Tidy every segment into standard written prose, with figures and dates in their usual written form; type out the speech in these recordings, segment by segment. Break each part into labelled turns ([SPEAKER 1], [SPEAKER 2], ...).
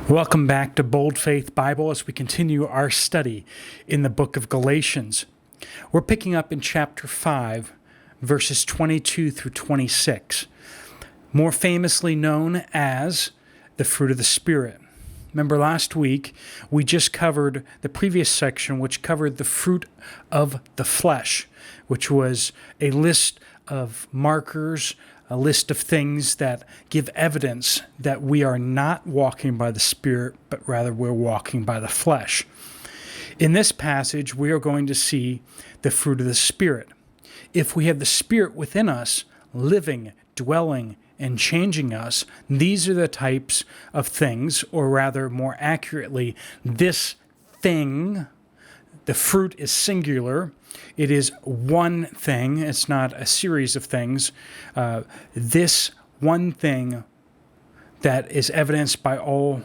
[SPEAKER 1] Welcome back to Bold Faith Bible as we continue our study in the book of Galatians. We're picking up in chapter 5, verses 22 through 26, more famously known as the fruit of the Spirit. Remember last week, we just covered the previous section, which covered the fruit of the flesh, which was a list of markers, a list of things that give evidence that we are not walking by the Spirit, but rather we're walking by the flesh. In this passage, we are going to see the fruit of the Spirit. If we have the Spirit within us, living, dwelling, and changing us, these are the types of things, or rather, more accurately, this thing. The fruit is singular. It is one thing. It's not a series of things. This one thing that is evidenced by all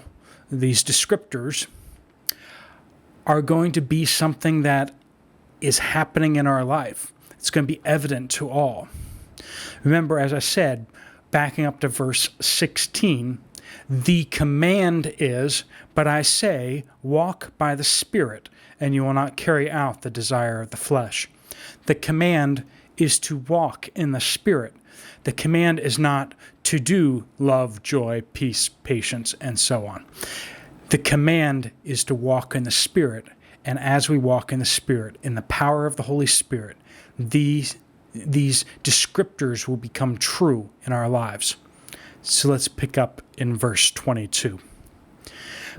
[SPEAKER 1] these descriptors are going to be something that is happening in our life. It's going to be evident to all. Remember, as I said, backing up to verse 16, the command is, "But I say, walk by the Spirit, and you will not carry out the desire of the flesh." The command is to walk in the Spirit. The command is not to do love, joy, peace, patience, and so on. The command is to walk in the Spirit, and as we walk in the Spirit, in the power of the Holy Spirit, these descriptors will become true in our lives. So let's pick up in verse 22.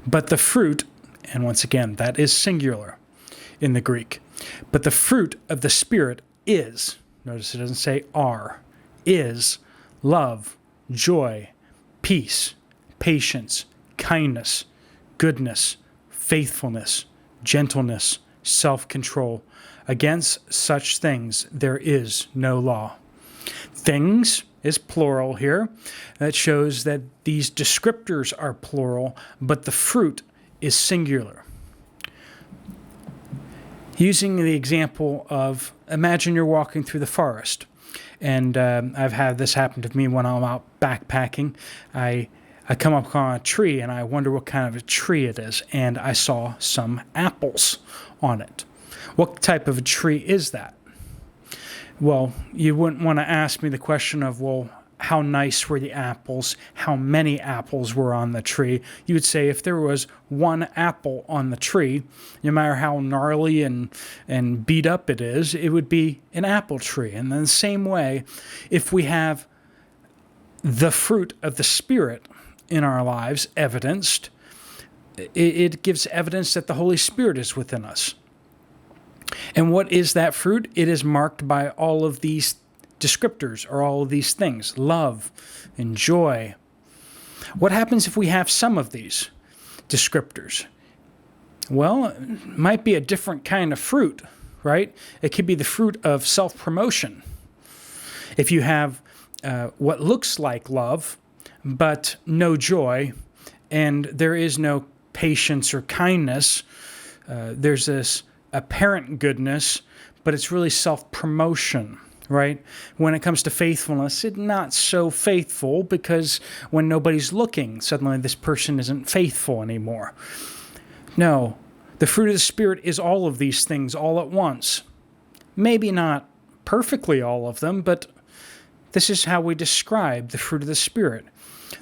[SPEAKER 1] But the fruit, and once again, that is singular in the Greek. But the fruit of the Spirit is, notice it doesn't say are, is love, joy, peace, patience, kindness, goodness, faithfulness, gentleness, self-control. Against such things there is no law. Things is plural here. That shows that these descriptors are plural, but the fruit is singular. Using the example of, imagine you're walking through the forest, and I've had this happen to me when I'm out backpacking. I come upon a tree, and I wonder what kind of a tree it is, and I saw some apples on it. What type of a tree is that? Well, you wouldn't want to ask me the question of, well, how nice were the apples? How many apples were on the tree? You would say if there was one apple on the tree, no matter how gnarly and beat up it is, it would be an apple tree. And in the same way, if we have the fruit of the Spirit in our lives evidenced, it gives evidence that the Holy Spirit is within us. And what is that fruit? It is marked by all of these descriptors, or all of these things, love and joy. What happens if we have some of these descriptors? Well, it might be a different kind of fruit, right? It could be the fruit of self-promotion. If you have what looks like love, but no joy, and there is no patience or kindness, there's this apparent goodness, but it's really self-promotion, right? When it comes to faithfulness, it's not so faithful because when nobody's looking, suddenly this person isn't faithful anymore. No, the fruit of the Spirit is all of these things all at once. Maybe not perfectly all of them, but this is how we describe the fruit of the Spirit.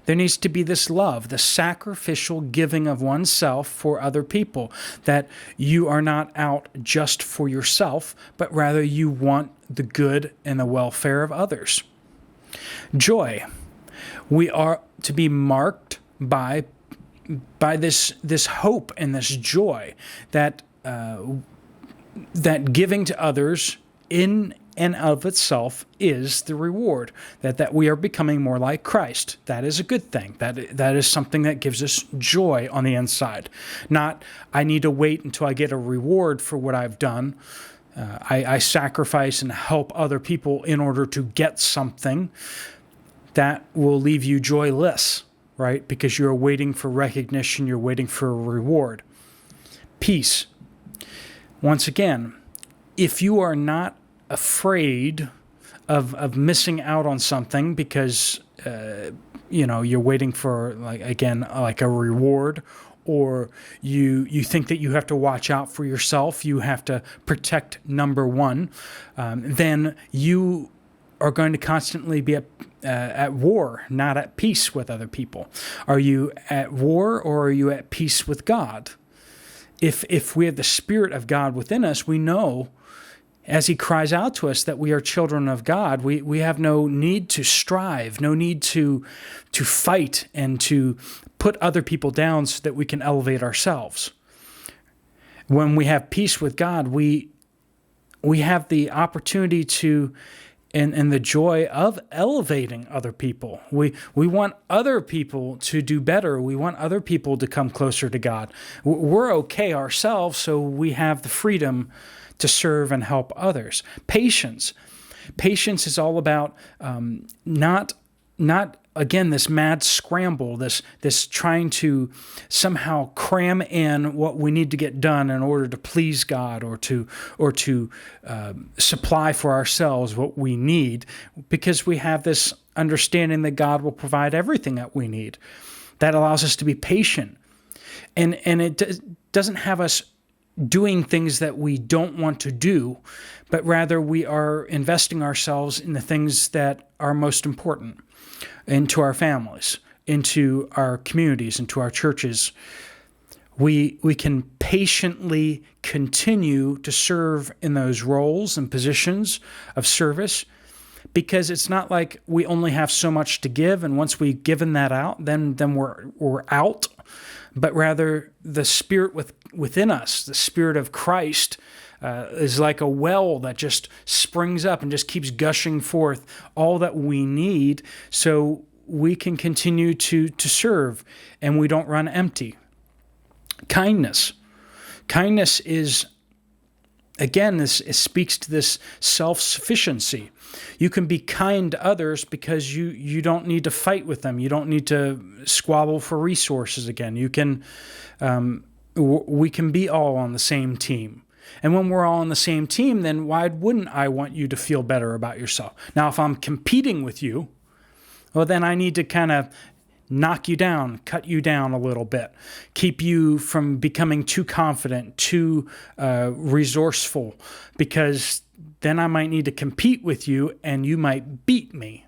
[SPEAKER 1] There needs to be this love, the sacrificial giving of oneself for other people, that you are not out just for yourself, but rather you want the good and the welfare of others. Joy. We are to be marked by this hope and this joy that giving to others in and of itself is the reward, that we are becoming more like Christ. That is a good thing. That is something that gives us joy on the inside. Not, I need to wait until I get a reward for what I've done. I sacrifice and help other people in order to get something. That will leave you joyless, right? Because you're waiting for recognition, you're waiting for a reward. Peace. Once again, if you are not afraid of missing out on something because you're waiting for like a reward, or you think that you have to watch out for yourself, you have to protect number one, then you are going to constantly be at war, not at peace with other people. Are you at war, or are you at peace with God? If we have the Spirit of God within us, we know, as He cries out to us, that we are children of God. We have no need to strive, no need to fight and to put other people down so that we can elevate ourselves. When we have peace with God, we have the opportunity to, and the joy of elevating other people. We want other people to do better. We want other people to come closer to God. We're okay ourselves, so we have the freedom to serve and help others. Patience. Patience is all about not again, this mad scramble, this trying to somehow cram in what we need to get done in order to please God, or to supply for ourselves what we need, because we have this understanding that God will provide everything that we need. That allows us to be patient, and it doesn't have us doing things that we don't want to do, but rather we are investing ourselves in the things that are most important, into our families, into our communities, into our churches. We can patiently continue to serve in those roles and positions of service, because it's not like we only have so much to give, and once we've given that out, then we're out. But rather, the Spirit within us, the Spirit of Christ, is like a well that just springs up and just keeps gushing forth all that we need, so we can continue to serve and we don't run empty. Kindness. Kindness is, again, it speaks to this self-sufficiency. You can be kind to others because you don't need to fight with them. You don't need to squabble for resources again. We can be all on the same team. And when we're all on the same team, then why wouldn't I want you to feel better about yourself? Now, if I'm competing with you, well, then I need to kind of knock you down, cut you down a little bit, keep you from becoming too confident, too resourceful, because then I might need to compete with you and you might beat me.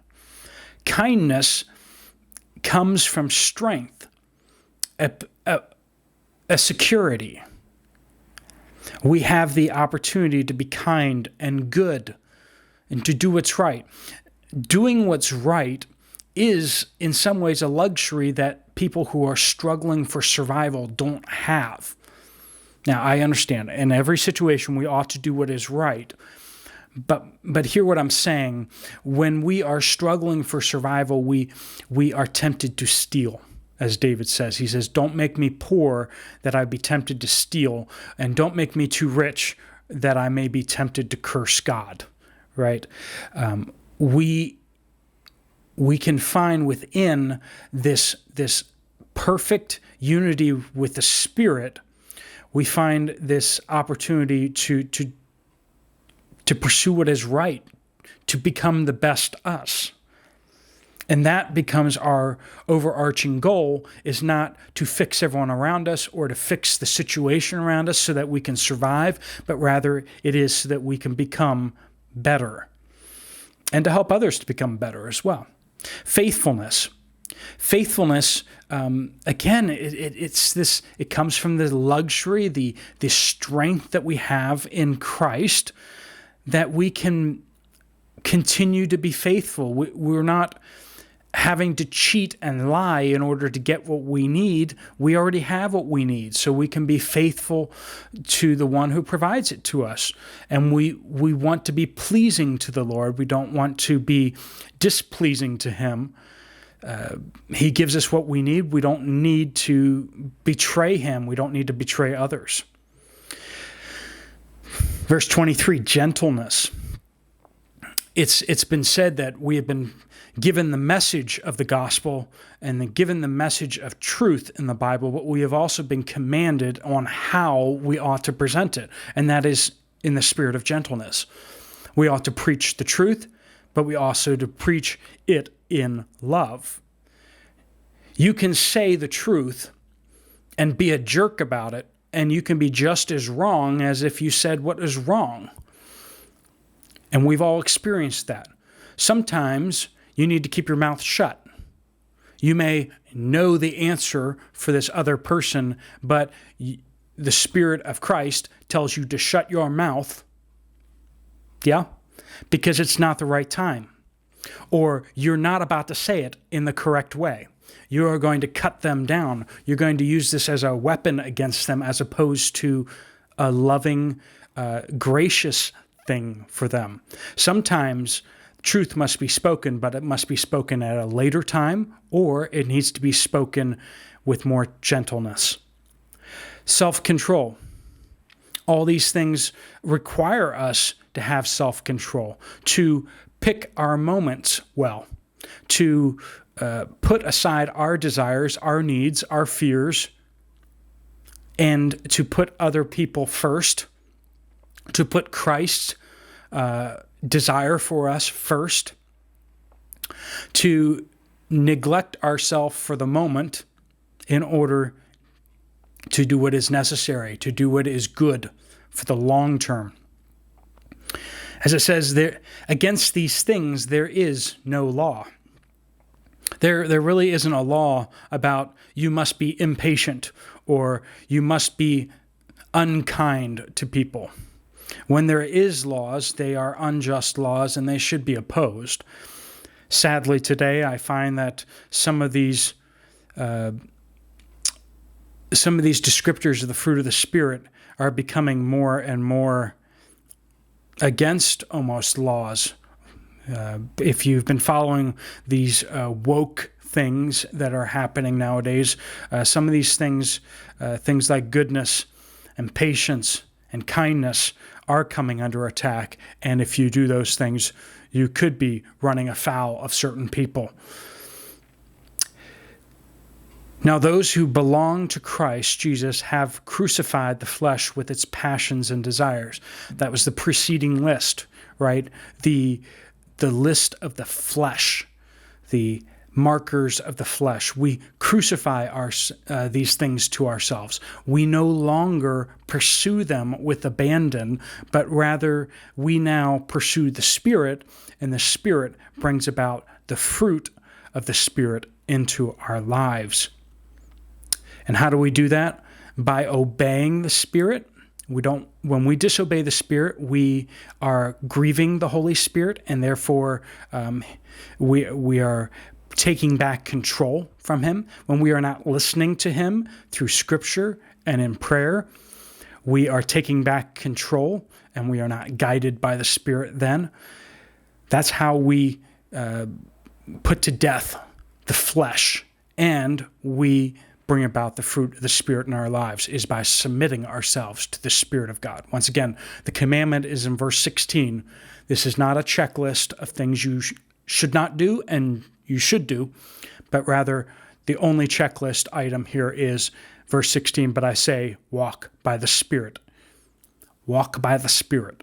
[SPEAKER 1] Kindness comes from strength, a security. We have the opportunity to be kind and good and to do what's right. Doing what's right is, in some ways, a luxury that people who are struggling for survival don't have. Now, I understand, in every situation we ought to do what is right. But hear what I'm saying. When we are struggling for survival, we are tempted to steal. As David says, he says, don't make me poor that I be tempted to steal, and don't make me too rich that I may be tempted to curse God, right? We can find within this perfect unity with the Spirit, we find this opportunity to pursue what is right, to become the best us. And that becomes our overarching goal, is not to fix everyone around us or to fix the situation around us so that we can survive, but rather it is so that we can become better and to help others to become better as well. Faithfulness. Faithfulness, again, it comes from the luxury, the strength that we have in Christ, that we can continue to be faithful. We're not having to cheat and lie in order to get what we need. We already have what we need, so we can be faithful to the one who provides it to us. And we want to be pleasing to the Lord. We don't want to be displeasing to Him. He gives us what we need. We don't need to betray Him. We don't need to betray others. Verse 23, gentleness. It's been said that we have been given the message of the gospel and then given the message of truth in the Bible, but we have also been commanded on how we ought to present it, and that is in the spirit of gentleness. We ought to preach the truth, but we also to preach it in love. You can say the truth and be a jerk about it, and you can be just as wrong as if you said what is wrong. And we've all experienced that. Sometimes you need to keep your mouth shut. You may know the answer for this other person, but the Spirit of Christ tells you to shut your mouth. Yeah? Because it's not the right time. Or you're not about to say it in the correct way. You are going to cut them down. You're going to use this as a weapon against them as opposed to a loving, gracious thing for them. Sometimes truth must be spoken, but it must be spoken at a later time, or it needs to be spoken with more gentleness. Self-control. All these things require us to have self-control, to pick our moments well, to put aside our desires, our needs, our fears, and to put other people first, to put Christ's desire for us first, to neglect ourselves for the moment in order to do what is necessary, to do what is good for the long term. As it says, there, against these things there is no law. There really isn't a law about you must be impatient or you must be unkind to people. When there is laws, they are unjust laws and they should be opposed. Sadly, today I find that some of these descriptors of the fruit of the Spirit are becoming more and more against almost laws. If you've been following these woke things that are happening nowadays, some of these things, things like goodness and patience and kindness, are coming under attack. And if you do those things, you could be running afoul of certain people. Now, those who belong to Christ Jesus have crucified the flesh with its passions and desires. That was the preceding list, right? The list of the flesh, the markers of the flesh. We crucify these things to ourselves. We no longer pursue them with abandon, but rather we now pursue the Spirit, and the Spirit brings about the fruit of the Spirit into our lives. And how do we do that? By obeying the Spirit. When we disobey the Spirit, we are grieving the Holy Spirit, and therefore we are taking back control from Him. When we are not listening to Him through Scripture and in prayer, we are taking back control, and we are not guided by the Spirit then. That's how we put to death the flesh, and we bring about the fruit of the Spirit in our lives, is by submitting ourselves to the Spirit of God. Once again, the commandment is in verse 16. This is not a checklist of things you should not do and you should do, but rather the only checklist item here is verse 16, but I say, walk by the Spirit. Walk by the Spirit.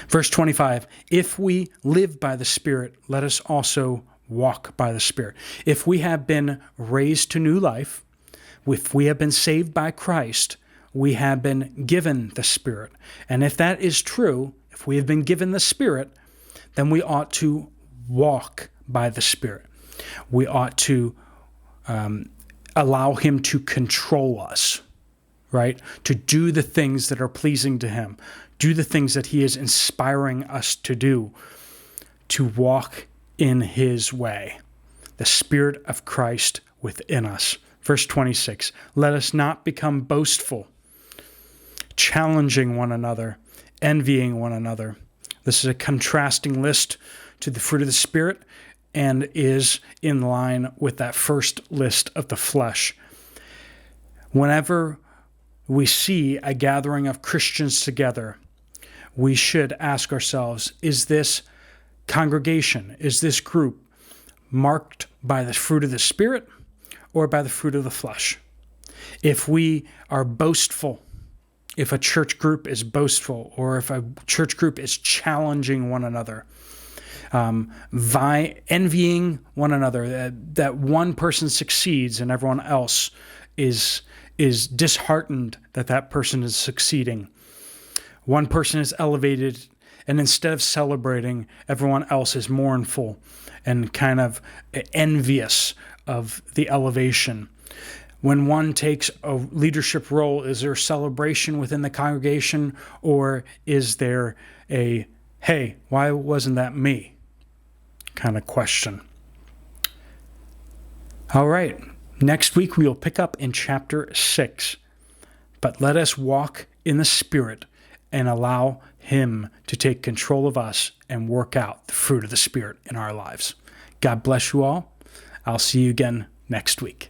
[SPEAKER 1] Verse 25, if we live by the Spirit, let us also walk by the Spirit. If we have been raised to new life, if we have been saved by Christ, we have been given the Spirit. And if that is true, if we have been given the Spirit, then we ought to walk by the Spirit. We ought to allow Him to control us, right? To do the things that are pleasing to Him. Do the things that He is inspiring us to do, to walk in His way. The Spirit of Christ within us. Verse 26, let us not become boastful, challenging one another, envying one another. This is a contrasting list to the fruit of the Spirit and is in line with that first list of the flesh. Whenever we see a gathering of Christians together, we should ask ourselves, is this congregation, is this group marked by the fruit of the Spirit or by the fruit of the flesh? If we are boastful if a church group is boastful, or if a church group is challenging one another, envying one another, that one person succeeds and everyone else is disheartened that person is succeeding. One person is elevated, and instead of celebrating, everyone else is mournful and kind of envious of the elevation. When one takes a leadership role, is there celebration within the congregation, or is there a, hey, why wasn't that me kind of question? All right, next week we will pick up in chapter 6. But let us walk in the Spirit and allow Him to take control of us and work out the fruit of the Spirit in our lives. God bless you all. I'll see you again next week.